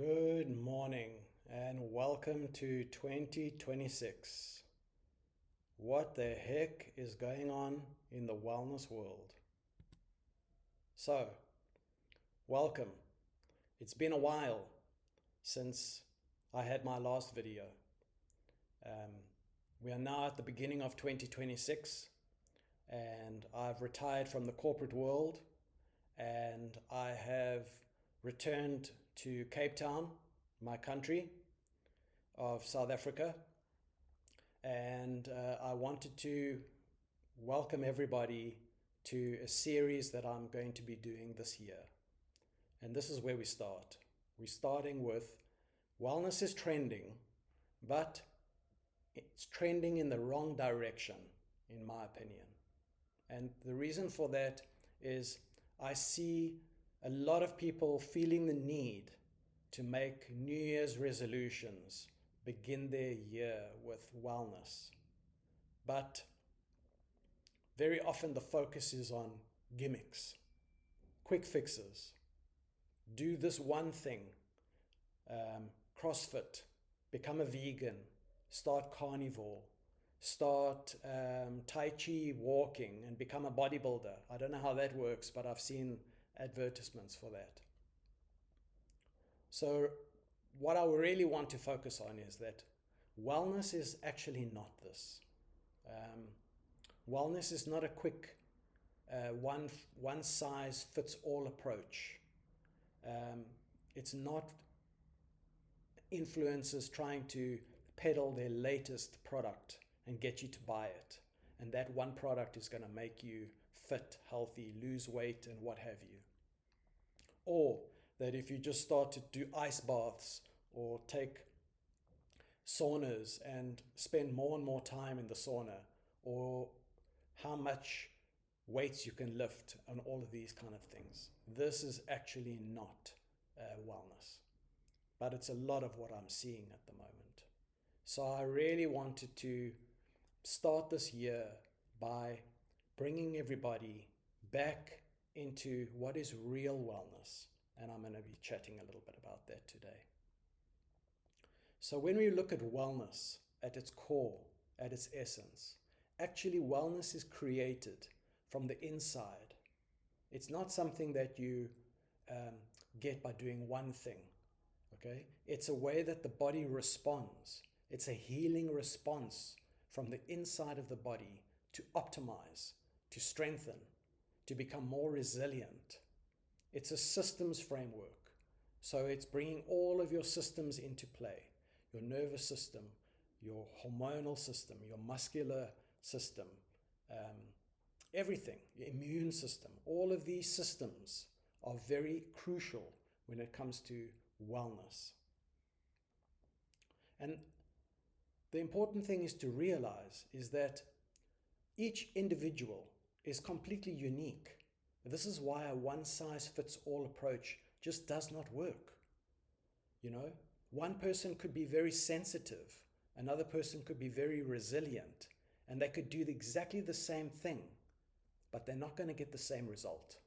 Good morning and welcome to 2026. What the heck is going on in the wellness world? So, welcome. It's been a while since I had my last video. We are now at the beginning of 2026 and I've retired from the corporate world and I have returned to Cape Town, my country of South Africa, and I wanted to welcome everybody to a series that I'm going to be doing this year. And this is where we start. We're starting with wellness is trending, but it's trending in the wrong direction, in my opinion. And the reason for that is I see a lot of people feeling the need to make New Year's resolutions, begin their year with wellness. But very often the focus is on gimmicks, quick fixes. Do this one thing, CrossFit, become a vegan, start carnivore, start Tai Chi walking and become a bodybuilder. I don't know how that works, but I've seen advertisements for that. So what I really want to focus on is that wellness is actually not this. Wellness is not a quick one size fits all approach. It's not influencers trying to peddle their latest product and get you to buy it. And that one product is going to make you fit, healthy, lose weight, and what have you. Or that if you just start to do ice baths or take saunas and spend more and more time in the sauna, or how much weights you can lift and all of these kind of things. This is actually not wellness, but it's a lot of what I'm seeing at the moment. So I really wanted to start this year by bringing everybody back into what is real wellness. And I'm going to be chatting a little bit about that today. So when we look at wellness at its core, at its essence, actually wellness is created from the inside. It's not something that you get by doing one thing. Okay? It's a way that the body responds. It's a healing response from the inside of the body to optimize, to strengthen, to become more resilient. It's a systems framework. So it's bringing all of your systems into play. Your nervous system, your hormonal system, your muscular system, everything, your immune system. All of these systems are very crucial when it comes to wellness. And the important thing is to realize is that each individual is completely unique. This is why a one-size-fits-all approach just does not work. You know, one person could be very sensitive, another person could be very resilient, and they could do exactly the same thing, but they're not going to get the same result.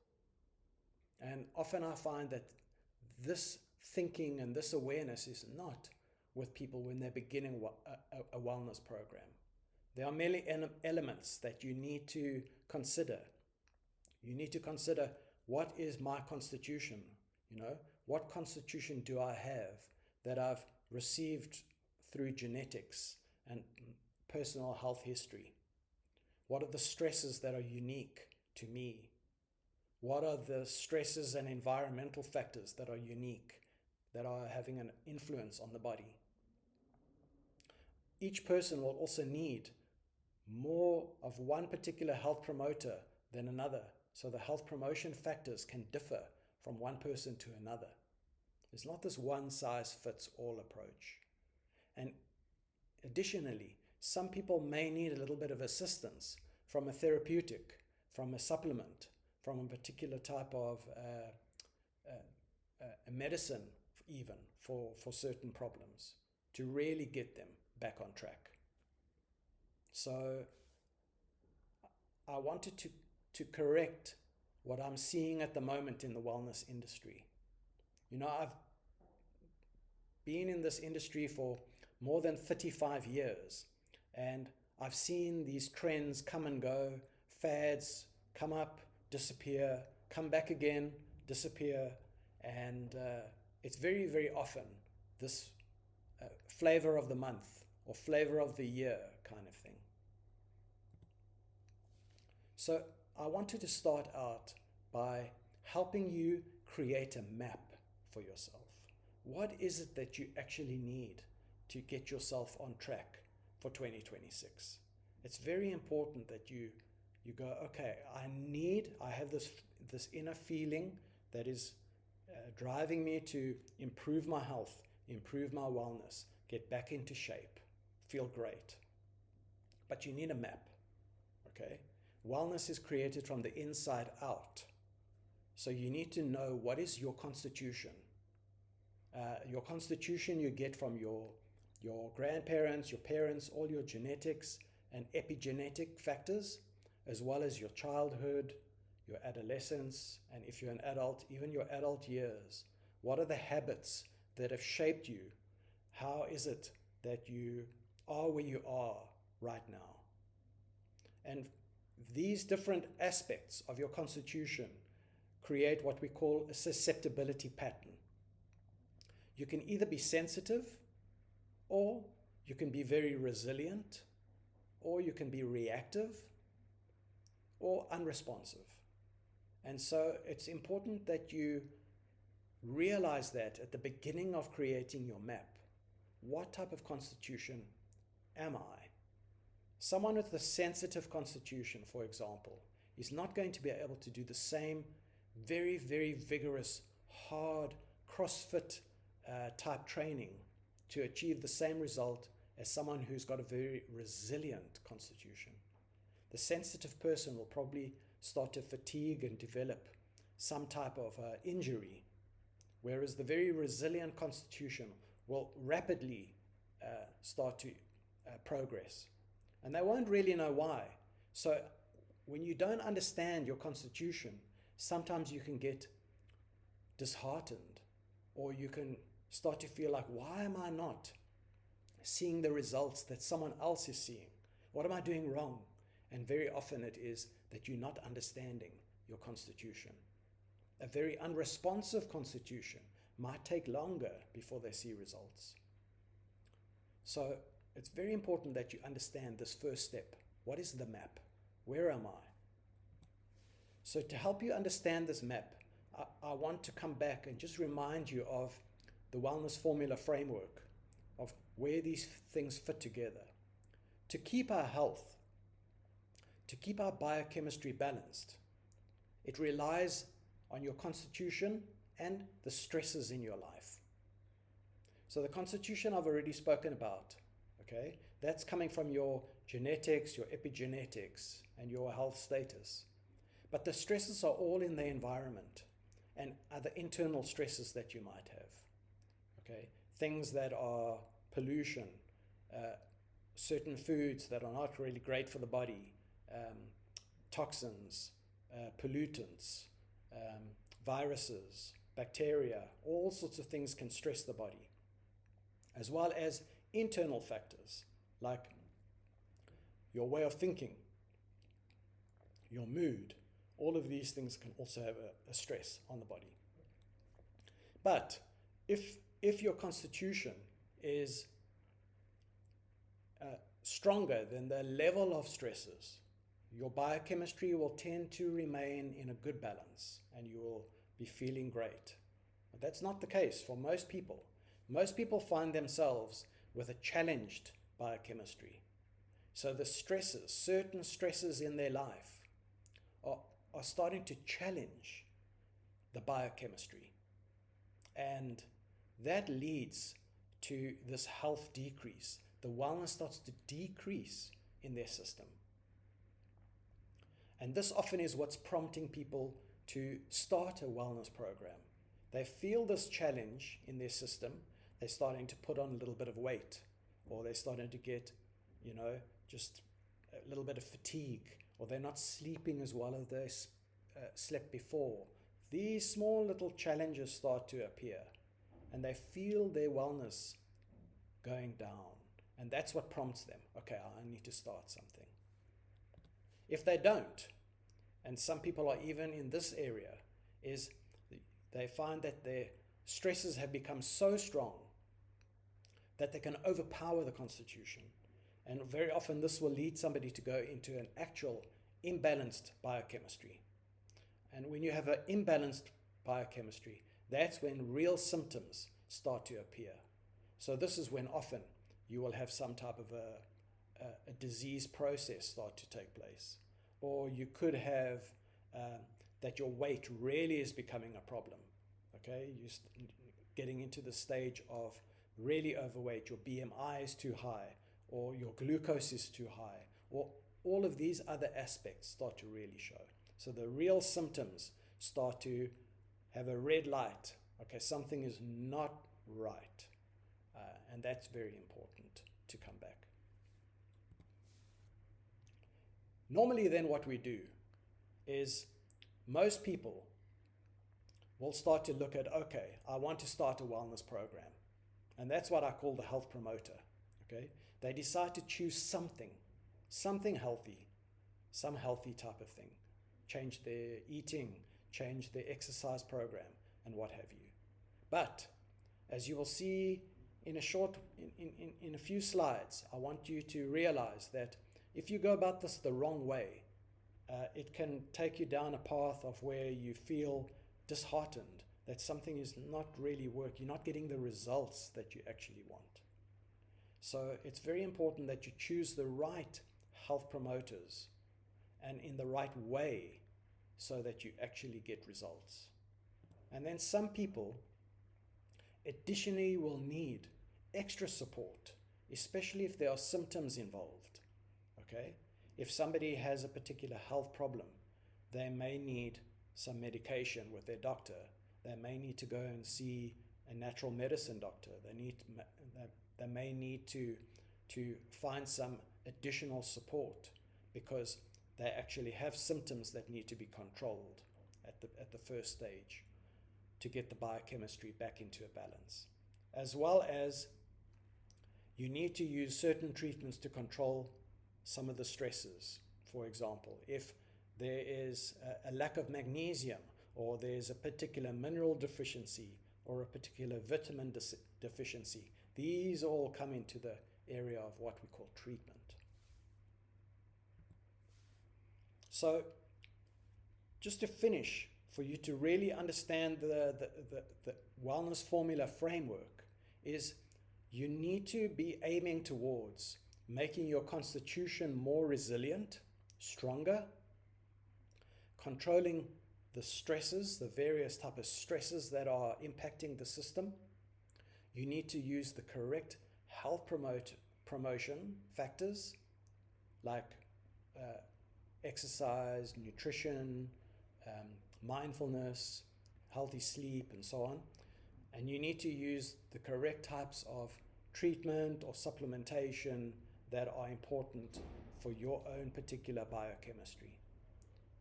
And often I find that this thinking and this awareness is not with people when they're beginning a wellness program. There are many elements that you need to consider. You need to consider, what is my constitution? You know, what constitution do I have that I've received through genetics and personal health history? What are the stresses that are unique to me? What are the stresses and environmental factors that are unique, that are having an influence on the body? Each person will also need more of one particular health promoter than another. So the health promotion factors can differ from one person to another. It's not this one size fits all approach. And additionally, some people may need a little bit of assistance from a therapeutic, from a supplement, from a particular type of a medicine even for certain problems to really get them back on track. So I wanted to correct what I'm seeing at the moment in the wellness industry. You know, I've been in this industry for more than 35 years, and I've seen these trends come and go, fads come up, disappear, come back again, disappear, and it's very, very often this flavor of the month or flavor of the year kind of thing. So I wanted to start out by helping you create a map for yourself. What is it that you actually need to get yourself on track for 2026? It's very important that you go, okay, I have this inner feeling that is driving me to improve my health, improve my wellness, get back into shape, feel great. But you need a map, okay? Wellness is created from the inside out. So you need to know what is your constitution. Your constitution you get from your grandparents, your parents, all your genetics and epigenetic factors, as well as your childhood, your adolescence, and if you're an adult, even your adult years. What are the habits that have shaped you? How is it that you are where you are right now? And these different aspects of your constitution create what we call a susceptibility pattern. You can either be sensitive, or you can be very resilient, or you can be reactive, or unresponsive. And so it's important that you realize that at the beginning of creating your map. What type of constitution am I? Someone with a sensitive constitution, for example, is not going to be able to do the same very, very vigorous, hard CrossFit type training to achieve the same result as someone who's got a very resilient constitution. The sensitive person will probably start to fatigue and develop some type of injury, whereas the very resilient constitution will rapidly start to progress. And they won't really know why. So when you don't understand your constitution, sometimes you can get disheartened, or you can start to feel like, why am I not seeing the results that someone else is seeing? What am I doing wrong? And very often it is that you're not understanding your constitution. A very unresponsive constitution might take longer before they see results. So it's very important that you understand this first step. What is the map? Where am I? So to help you understand this map, I want to come back and just remind you of the wellness formula framework, of where these things fit together. To keep our health, to keep our biochemistry balanced, it relies on your constitution and the stresses in your life. So the constitution I've already spoken about, okay? That's coming from your genetics, your epigenetics, and your health status. But the stresses are all in the environment and other internal stresses that you might have, okay? Things that are pollution, certain foods that are not really great for the body, toxins, pollutants, viruses, bacteria, all sorts of things can stress the body, as well as internal factors like your way of thinking, your mood. All of these things can also have a stress on the body. But if your constitution is stronger than the level of stresses, your biochemistry will tend to remain in a good balance and you will be feeling great. But that's not the case for most people. Most people find themselves with a challenged biochemistry. So the stresses, certain stresses in their life are starting to challenge the biochemistry. And that leads to this health decrease. The wellness starts to decrease in their system. And this often is what's prompting people to start a wellness program. They feel this challenge in their system. They're starting to put on a little bit of weight, or they're starting to get, just a little bit of fatigue, or they're not sleeping as well as they slept before. These small little challenges start to appear. and they feel their wellness going down. And that's what prompts them. Okay, I need to start something. If they don't, and some people are even in this area, is they find that their stresses have become so strong that they can overpower the constitution. And very often this will lead somebody to go into an actual imbalanced biochemistry. And when you have an imbalanced biochemistry, that's when real symptoms start to appear. So this is when often you will have some type of a disease process start to take place. Or you could have that your weight really is becoming a problem. Okay, you're getting into the stage of really overweight, your BMI is too high, or your glucose is too high, or all of these other aspects start to really show. So the real symptoms start to have a red light. Okay, something is not right. And that's very important to come back. Normally then what we do is most people will start to look at, okay, I want to start a wellness program. And that's what I call the health promoter. Okay, they decide to choose something healthy, some healthy type of thing. Change their eating, change their exercise program, and what have you. But as you will see in a few slides, I want you to realize that if you go about this the wrong way, it can take you down a path of where you feel disheartened, that something is not really working, you're not getting the results that you actually want. So it's very important that you choose the right health promoters and in the right way so that you actually get results. And then some people additionally will need extra support, especially if there are symptoms involved. Okay? If somebody has a particular health problem, they may need some medication with their doctor. They may need to go and see a natural medicine doctor. They may need to find some additional support because they actually have symptoms that need to be controlled at the first stage to get the biochemistry back into a balance. As well as you need to use certain treatments to control some of the stresses. For example, if there is a lack of magnesium, or there's a particular mineral deficiency, or a particular vitamin deficiency, these all come into the area of what we call treatment. So, just to finish, for you to really understand the wellness formula framework, is you need to be aiming towards making your constitution more resilient, stronger, controlling the stresses, the various type of stresses that are impacting the system. You need to use the correct health promotion factors like exercise, nutrition, mindfulness, healthy sleep, and so on. And you need to use the correct types of treatment or supplementation that are important for your own particular biochemistry.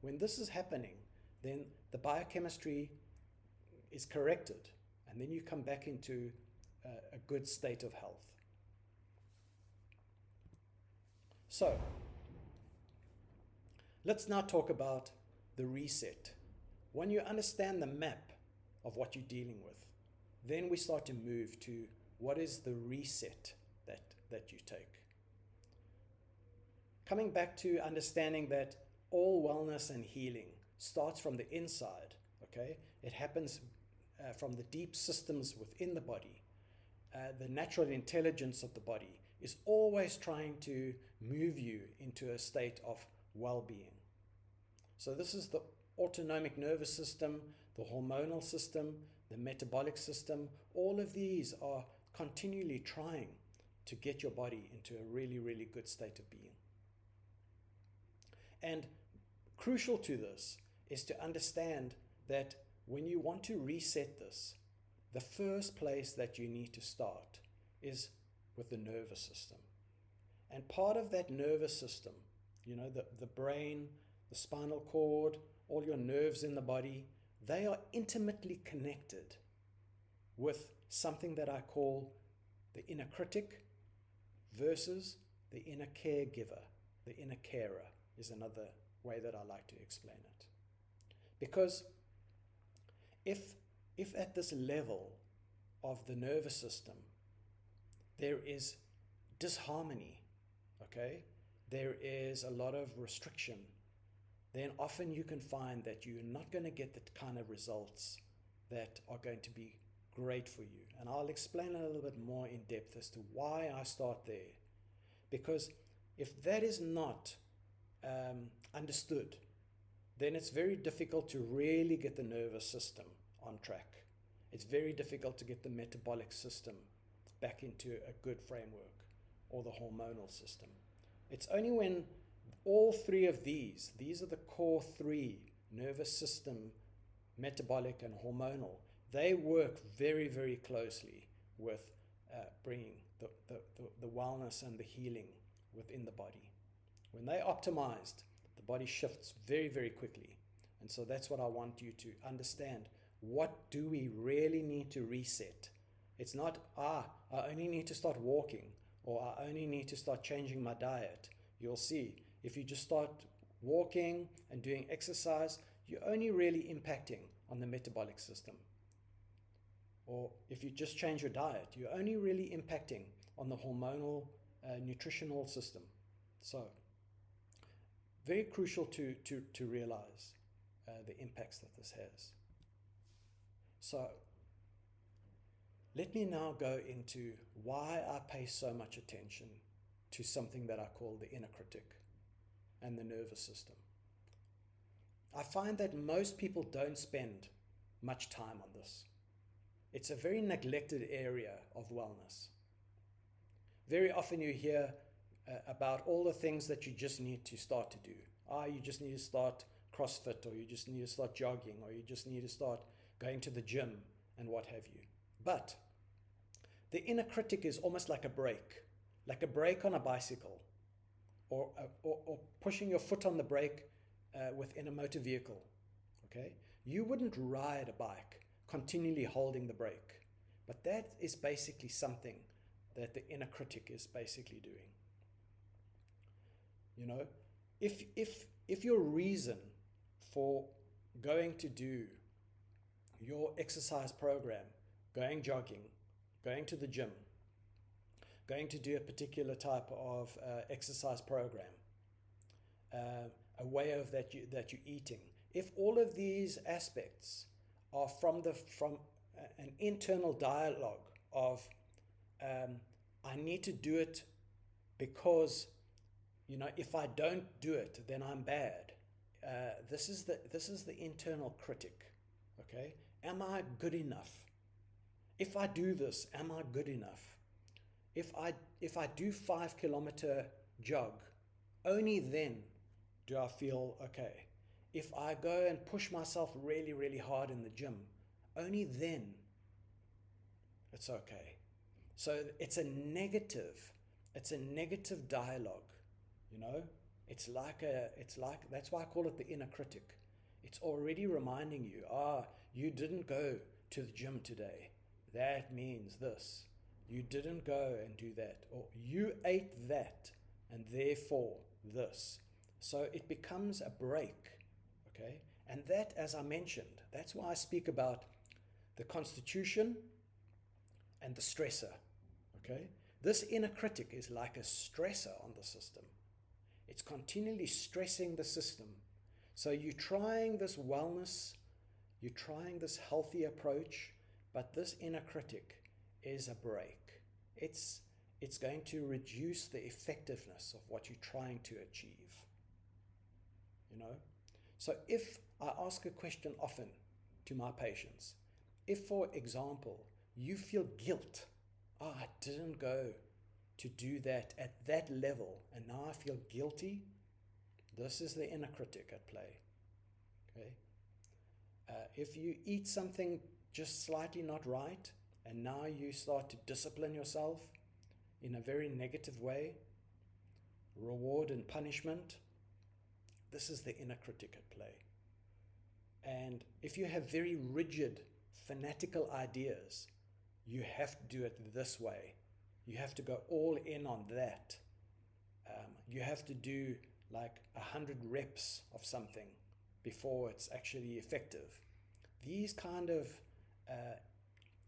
When this is happening, then the biochemistry is corrected, and then you come back into a good state of health. So, let's now talk about the reset. When you understand the map of what you're dealing with, then we start to move to what is the reset that you take. Coming back to understanding that all wellness and healing starts from the inside, okay? It happens from the deep systems within the body. The natural intelligence of the body is always trying to move you into a state of well-being. So this is the autonomic nervous system, the hormonal system, the metabolic system. All of these are continually trying to get your body into a really, really good state of being. And crucial to this is to understand that when you want to reset this, the first place that you need to start is with the nervous system. And part of that nervous system, you know, the brain, the spinal cord, all your nerves in the body, they are intimately connected with something that I call the inner critic versus the inner caregiver. The inner carer is another way that I like to explain it. Because if at this level of the nervous system there is disharmony, okay, there is a lot of restriction, then often you can find that you're not going to get the kind of results that are going to be great for you. And I'll explain a little bit more in depth as to why I start there. Because if that is not understood, then it's very difficult to really get the nervous system on track. It's very difficult to get the metabolic system back into a good framework, or the hormonal system. It's only when all three of these are the core three: nervous system, metabolic, and hormonal. They work very, very closely with bringing the wellness and the healing within the body. When they're optimized, the body shifts very, very quickly. And so that's what I want you to understand. What do we really need to reset? It's not, I only need to start walking, or I only need to start changing my diet. You'll see, if you just start walking and doing exercise, you're only really impacting on the metabolic system. Or if you just change your diet, you're only really impacting on the hormonal, nutritional system. So, very crucial to realize the impacts that this has. So, let me now go into why I pay so much attention to something that I call the inner critic and the nervous system. I find that most people don't spend much time on this. It's a very neglected area of wellness. Very often you hear about all the things that you just need to start to do. You just need to start CrossFit, or you just need to start jogging, or you just need to start going to the gym and what have you. But the inner critic is almost like a brake on a bicycle, or pushing your foot on the brake within a motor vehicle. Okay? You wouldn't ride a bike continually holding the brake, but that is basically something that the inner critic is basically doing. You know, if your reason for going to do your exercise program, going jogging, going to the gym, going to do a particular type of exercise program, a way of that you're eating, if all of these aspects are from an internal dialogue of I need to do it because, you know, if I don't do it, then I'm bad. This is the internal critic. Okay, am I good enough? If I do this, am I good enough? If I do 5 kilometer jog, only then do I feel okay. If I go and push myself really, really hard in the gym, only then it's okay. So it's a negative dialogue, you know? It's like that's why I call it the inner critic. It's already reminding you, you didn't go to the gym today. That means this. You didn't go and do that. Or you ate that, and therefore this. So it becomes a break, okay? And that, as I mentioned, that's why I speak about the constitution and the stressor, okay? This inner critic is like a stressor on the system. It's continually stressing the system. So you're trying this wellness, you're trying this healthy approach, but this inner critic is a break. It's going to reduce the effectiveness of what you're trying to achieve. You know? So if I ask a question often to my patients, if, for example, you feel guilt, I didn't go to do that at that level, and now I feel guilty, this is the inner critic at play. Okay? If you eat something just slightly not right, and now you start to discipline yourself in a very negative way, reward and punishment, this is the inner critic at play. And if you have very rigid, fanatical ideas you have to do it this way. You have to go all in on that. You have to do like 100 reps of something before it's actually effective. These kind of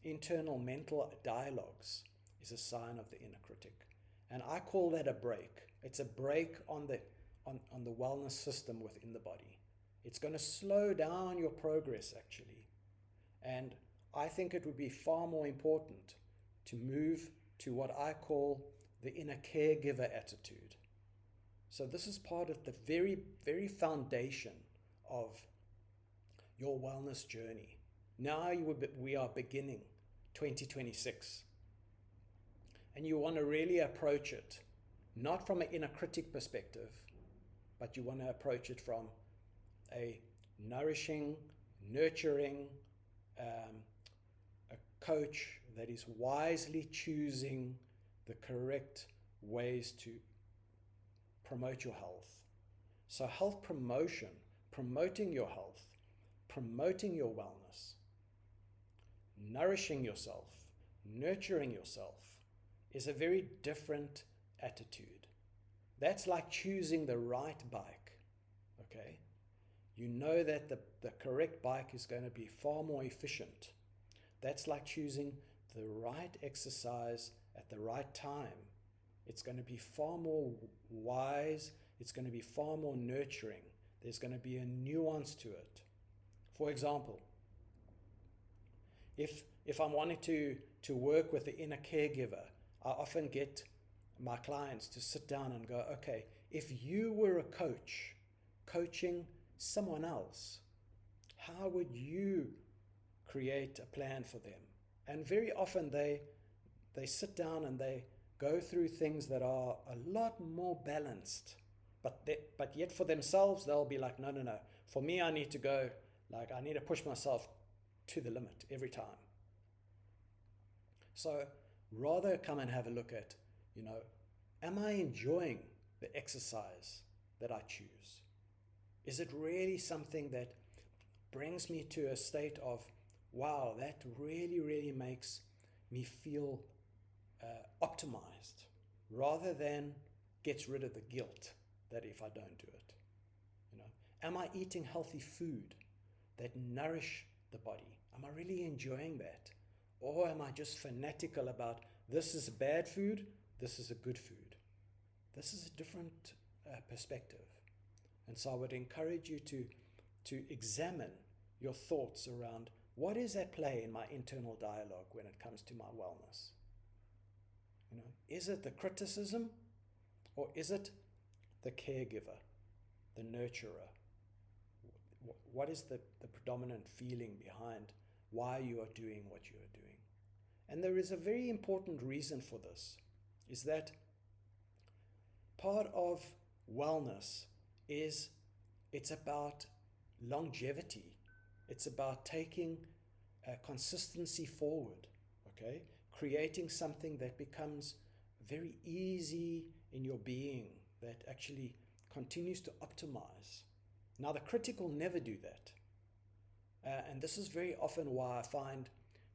internal mental dialogues is a sign of the inner critic. And I call that a break. It's a break on the wellness system within the body. It's going to slow down your progress, actually. And I think it would be far more important to move to what I call the inner caregiver attitude. So this is part of the very, very foundation of your wellness journey. Now we are beginning 2026. And you want to really approach it, not from an inner critic perspective, but you want to approach it from a nourishing, nurturing, a coach that is wisely choosing the correct ways to promote your health. So health promotion, promoting your health, promoting your wellness, nourishing yourself, nurturing yourself is a very different attitude. That's like choosing the right bike, okay? You know that the correct bike is going to be far more efficient. That's like choosing the right exercise at the right time. It's going to be far more wise. It's going to be far more nurturing. There's going to be a nuance to it. For example, if I'm wanting to work with the inner caregiver, I often get my clients to sit down and go, okay, if you were a coach coaching someone else, how would you create a plan for them? And very often they sit down and they go through things that are a lot more balanced, but yet for themselves they'll be like, no, for me I need to go, like I need to push myself to the limit every time. So rather come and have a look at, am I enjoying the exercise that I choose? Is it really something that brings me to a state of, wow, that really, really makes me feel optimized, rather than gets rid of the guilt that if I don't do it? Am I eating healthy food that nourish the body? Am I really enjoying that? Or am I just fanatical about this is bad food, this is a good food? This is a different perspective. And so I would encourage you to examine your thoughts around what is at play in my internal dialogue when it comes to my wellness. Is it the criticism, or is it the caregiver, the nurturer? What is the predominant feeling behind why you are doing what you are doing? And there is a very important reason for this, is that part of wellness is it's about longevity. It's about taking consistency forward, okay? Creating something that becomes very easy in your being, that actually continues to optimize. Now, the critic will never do that. And this is very often why I find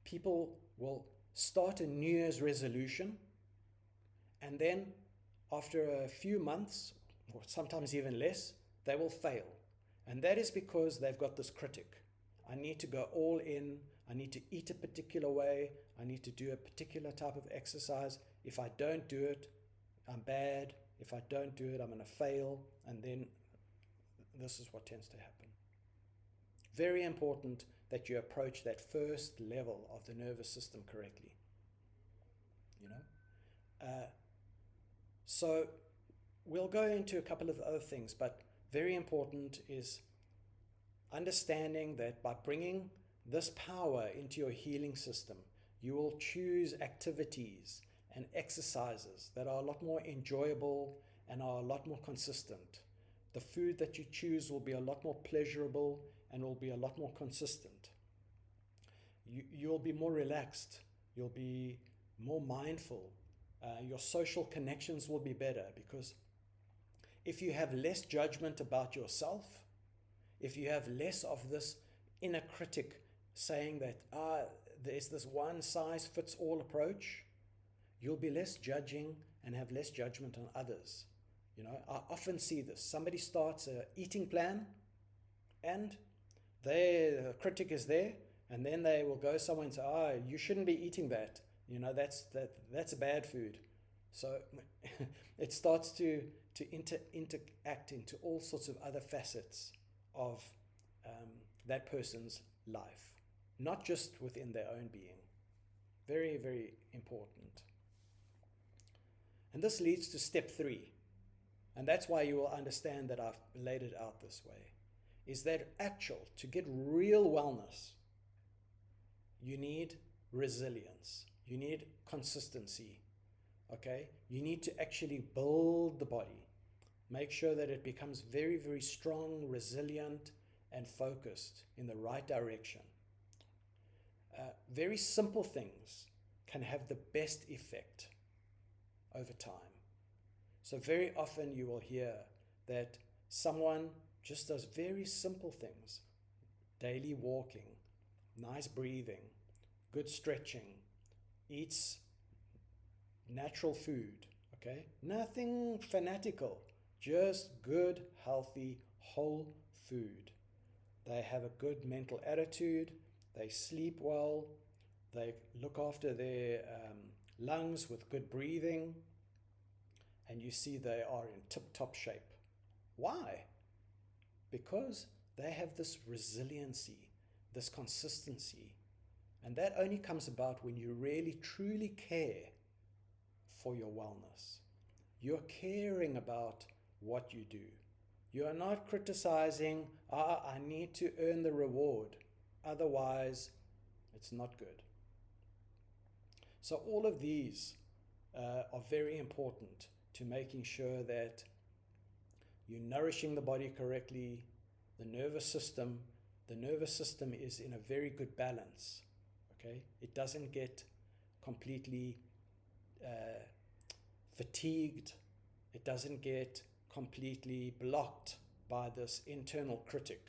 people will start a New Year's resolution, and then after a few months, or sometimes even less, they will fail. And that is because they've got this critic. I need to go all in. I need to eat a particular way. I need to do a particular type of exercise. If I don't do it, I'm bad. If I don't do it, I'm going to fail. And then this is what tends to happen. Very important that you approach that first level of the nervous system correctly. So we'll go into a couple of other things, but very important is understanding that by bringing this power into your healing system, you will choose activities and exercises that are a lot more enjoyable and are a lot more consistent. The food that you choose will be a lot more pleasurable and will be a lot more consistent. You'll be more relaxed. You'll be more mindful. Your social connections will be better, because if you have less judgment about yourself, if you have less of this inner critic saying that there's this one size fits all approach, you'll be less judging and have less judgment on others. You know, I often see this. Somebody starts a eating plan and the critic is there, and then they will go somewhere and say, oh, you shouldn't be eating that. You know, that's bad food. So it starts to interact into all sorts of other facets of that person's life, not just within their own being. Very, very important. And this leads to step 3. And that's why you will understand that I've laid it out this way. Is that to get real wellness, you need resilience. You need consistency. Okay? You need to actually build the body. Make sure that it becomes very, very strong, resilient, and focused in the right direction. Very simple things can have the best effect over time. So very often you will hear that someone just does very simple things. Daily walking, nice breathing, good stretching, eats natural food, okay? Nothing fanatical, just good, healthy, whole food. They have a good mental attitude, they sleep well, they look after their lungs with good breathing, and you see they are in tip-top shape. Why? Because they have this resiliency, this consistency, and that only comes about when you really truly care for your wellness. You're caring about what you do. You are not criticizing, I need to earn the reward, otherwise it's not good. So all of these are very important to making sure that you're nourishing the body correctly, the nervous system is in a very good balance, okay? It doesn't get completely fatigued. It doesn't get completely blocked by this internal critic.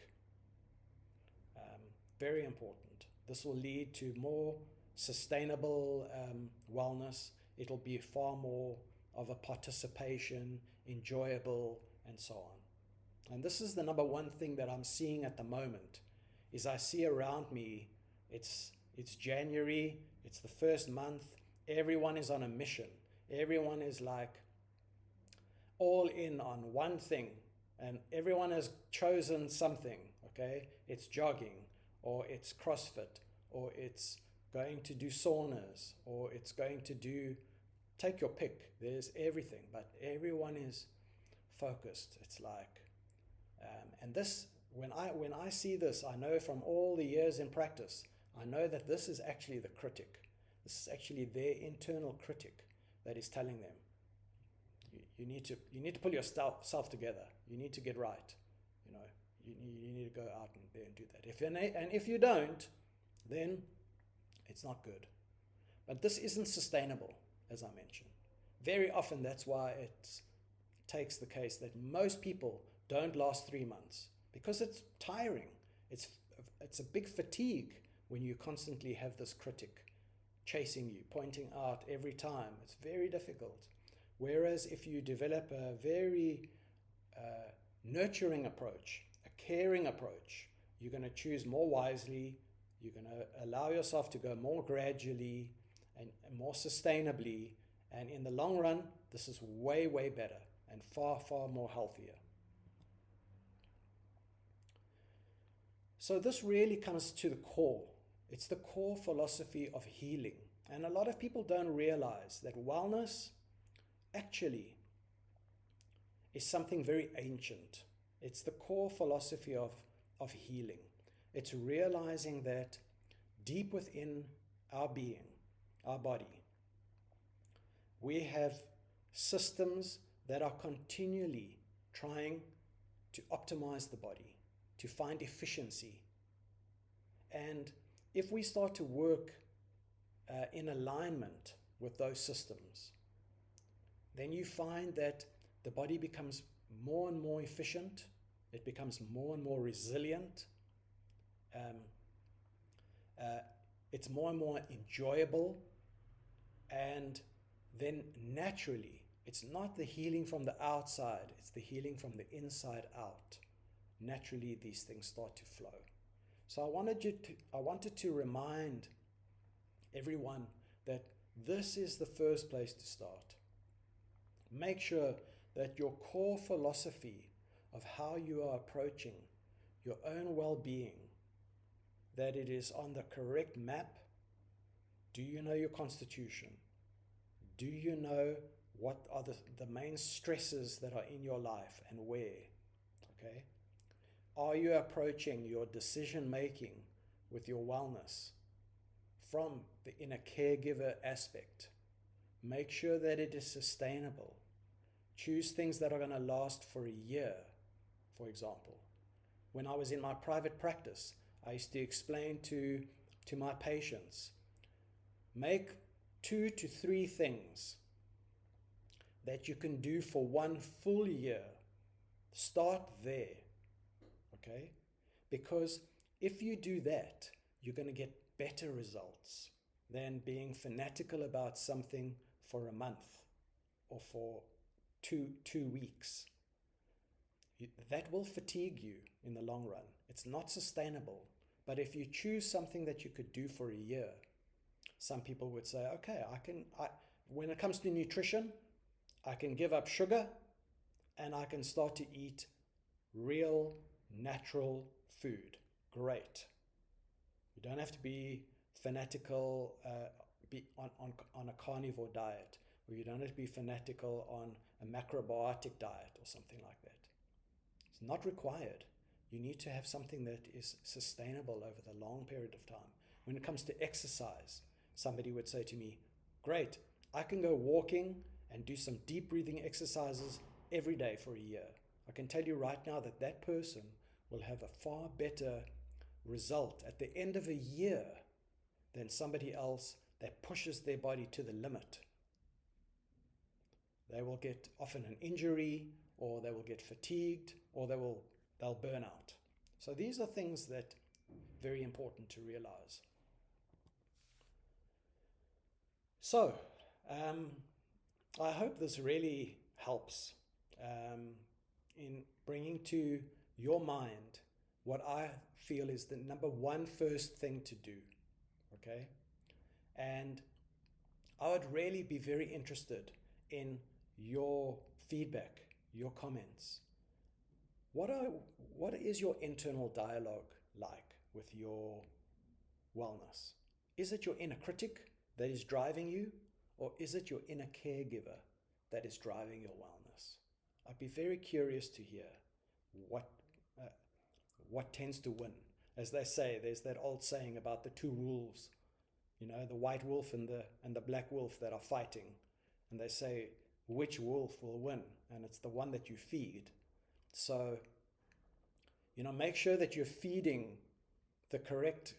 Very important. This will lead to more sustainable wellness. It'll be far more of a participation, enjoyable, and so on. And this is the number one thing that I'm seeing at the moment, is I see around me, it's January, it's the first month, everyone is on a mission. Everyone is like all in on one thing, and everyone has chosen something, okay? It's jogging, or it's CrossFit, or it's going to do saunas, or it's going to do, take your pick. There's everything, but everyone is focused. It's like, and this, when I see this, I know from all the years in practice, I know that this is actually the critic. This is actually their internal critic that is telling them, you need to pull yourself together. You need to get right. You know, you need to go out and there and do that. And if you don't, then it's not good. But this isn't sustainable, as I mentioned. Very often that's why it takes the case that most people don't last 3 months, because it's tiring. It's a big fatigue when you constantly have this critic chasing you, pointing out every time. It's very difficult. Whereas if you develop a very nurturing approach, a caring approach, you're going to choose more wisely, you're going to allow yourself to go more gradually and more sustainably, and in the long run, this is way, way better and far, far more healthier. So this really comes to the core. It's the core philosophy of healing. And a lot of people don't realize that wellness actually is something very ancient. It's the core philosophy of healing. It's realizing that deep within our being, our body, we have systems that are continually trying to optimize the body, to find efficiency. And if we start to work in alignment with those systems, then you find that the body becomes more and more efficient, it becomes more and more resilient, it's more and more enjoyable, and then naturally, it's not the healing from the outside, it's the healing from the inside out. Naturally, these things start to flow. So I wanted to remind everyone that this is the first place to start. Make sure that your core philosophy of how you are approaching your own well-being, that it is on the correct map. Do you know your constitution? Do you know what are the main stresses that are in your life and where? Okay? Are you approaching your decision making with your wellness from the inner caregiver aspect? Make sure that it is sustainable. Choose things that are going to last for a year, for example. When I was in my private practice, I used to explain to my patients, make 2 to 3 things that you can do for 1 full year. Start there, okay? Because if you do that, you're going to get better results than being fanatical about something for a month or for two weeks. That will fatigue you in the long run. It's not sustainable. But if you choose something that you could do for a year, some people would say, okay, when it comes to nutrition, I can give up sugar and I can start to eat real, natural food. Great. You don't have to be fanatical, be on a carnivore diet, or you don't have to be fanatical on a macrobiotic diet or something like that. It's not required. You need to have something that is sustainable over the long period of time. When it comes to exercise, somebody would say to me, great, I can go walking and do some deep breathing exercises every day for a year. I can tell you right now that that person will have a far better result at the end of a year than somebody else that pushes their body to the limit. They will get often an injury, or they will get fatigued, or they'll burn out. So these are things that are very important to realize. So I hope this really helps in bringing to your mind what I feel is the number one first thing to do, okay? And I would really be very interested in your feedback, your comments. What is your internal dialogue like with your wellness? Is it your inner critic that is driving you, or is it your inner caregiver that is driving your wellness? I'd be very curious to hear what tends to win. As they say, there's that old saying about the two wolves, the white wolf and the black wolf that are fighting, and they say which wolf will win, and it's the one that you feed. So, make sure that you're feeding the correct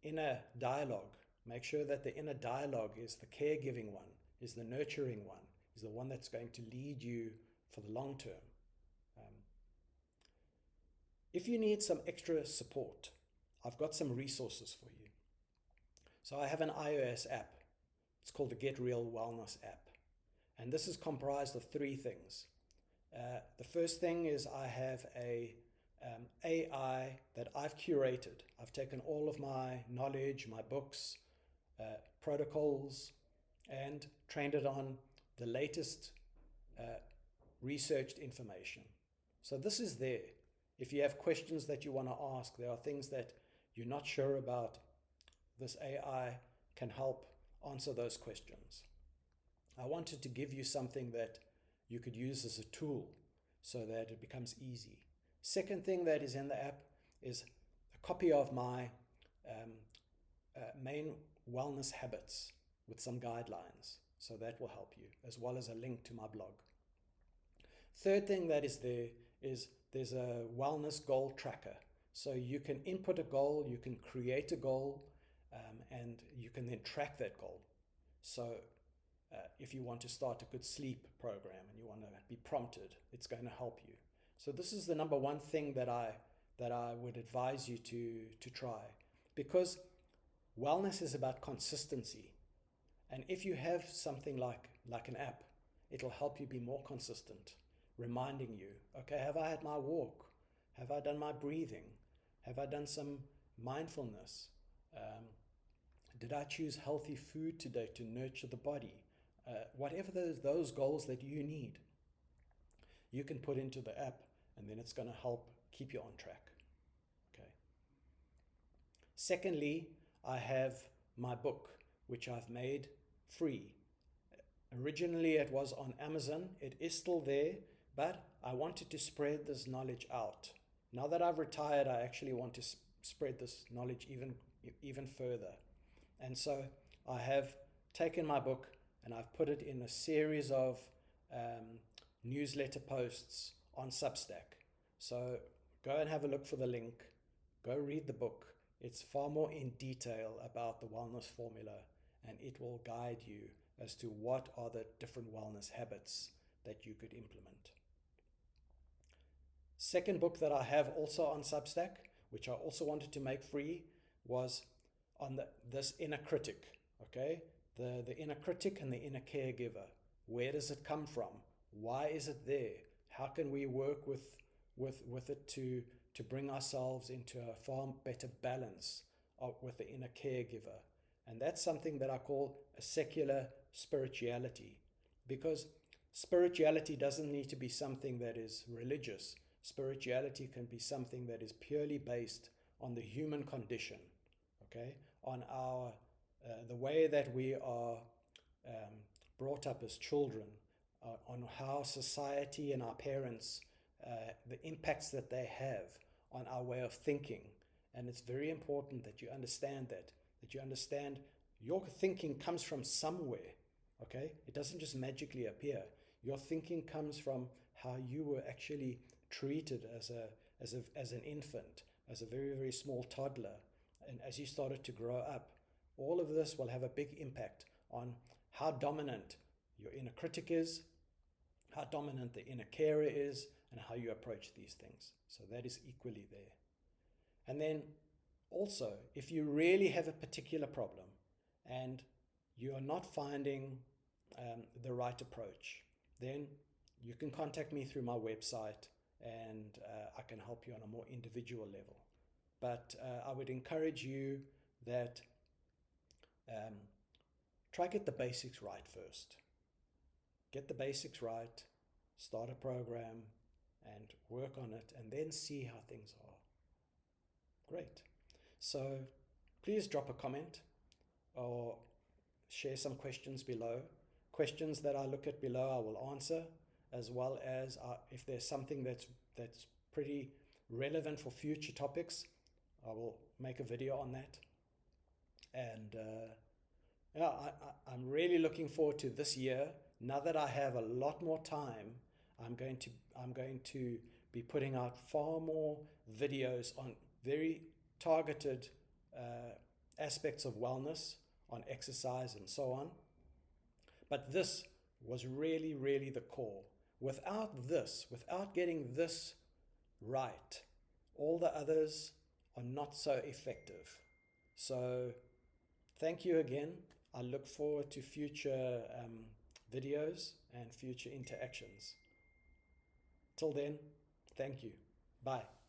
inner dialogue. Make sure that the inner dialogue is the caregiving one, is the nurturing one, is the one that's going to lead you for the long term. If you need some extra support, I've got some resources for you. So I have an iOS app. It's called the Get Real Wellness app. And this is comprised of 3 things. The first thing is I have a AI that I've curated. I've taken all of my knowledge, my books, protocols, and trained it on the latest researched information. So this is there. If you have questions that you want to ask, there are things that you're not sure about, this AI can help answer those questions. I wanted to give you something that you could use as a tool so that it becomes easy. Second thing that is in the app is a copy of my main wellness habits with some guidelines. So that will help you, as well as a link to my blog. Third thing that is there is there's a wellness goal tracker. So you can input a goal, you can create a goal, and you can then track that goal. So if you want to start a good sleep program and you want to be prompted, it's going to help you. So this is the number one thing that I would advise you to try, because Wellness is about consistency. And if you have something like an app, it'll help you be more consistent, reminding you, okay, have I had my walk? Have I done my breathing? Have I done some mindfulness? Did I choose healthy food today to nurture the body? Whatever those goals that you need, you can put into the app, and then it's going to help keep you on track. Okay. Secondly, I have my book, which I've made free. Originally, it was on Amazon. It is still there, but I wanted to spread this knowledge out. Now that I've retired, I actually want to spread this knowledge even further. And so I have taken my book and I've put it in a series of newsletter posts on Substack. So go and have a look for the link. Go read the book. It's far more in detail about the wellness formula, and it will guide you as to what are the different wellness habits that you could implement. Second book that I have also on Substack, which I also wanted to make free, was on this inner critic. Okay, the inner critic and the inner caregiver. Where does it come from? Why is it there? How can we work with it to bring ourselves into a far better balance with the inner caregiver? And that's something that I call a secular spirituality, because spirituality doesn't need to be something that is religious. Spirituality can be something that is purely based on the human condition, okay? On our the way that we are brought up as children, on how society and our parents, the impacts that they have on our way of thinking. And it's very important that you understand that you understand your thinking comes from somewhere, okay? It doesn't just magically appear. Your thinking comes from how you were actually treated as an infant, as a very, very small toddler. And as you started to grow up, all of this will have a big impact on how dominant your inner critic is, how dominant the inner carer is, and how you approach these things. So that is equally there. And then also, if you really have a particular problem and you are not finding the right approach, then you can contact me through my website, and I can help you on a more individual level. But I would encourage you that try get the basics right first. Get the basics right, start a program, and work on it, and then see how things are. Great. So please drop a comment or share some questions below. Questions that I look at below I will answer, as well as if there's something that's pretty relevant for future topics, I will make a video on that. And I'm really looking forward to this year. Now that I have a lot more time, I'm going to be putting out far more videos on very targeted aspects of wellness, on exercise and so on. But this was really, really the core. Without this, without getting this right, all the others are not so effective. So thank you again. I look forward to future videos and future interactions. Till then, thank you. Bye.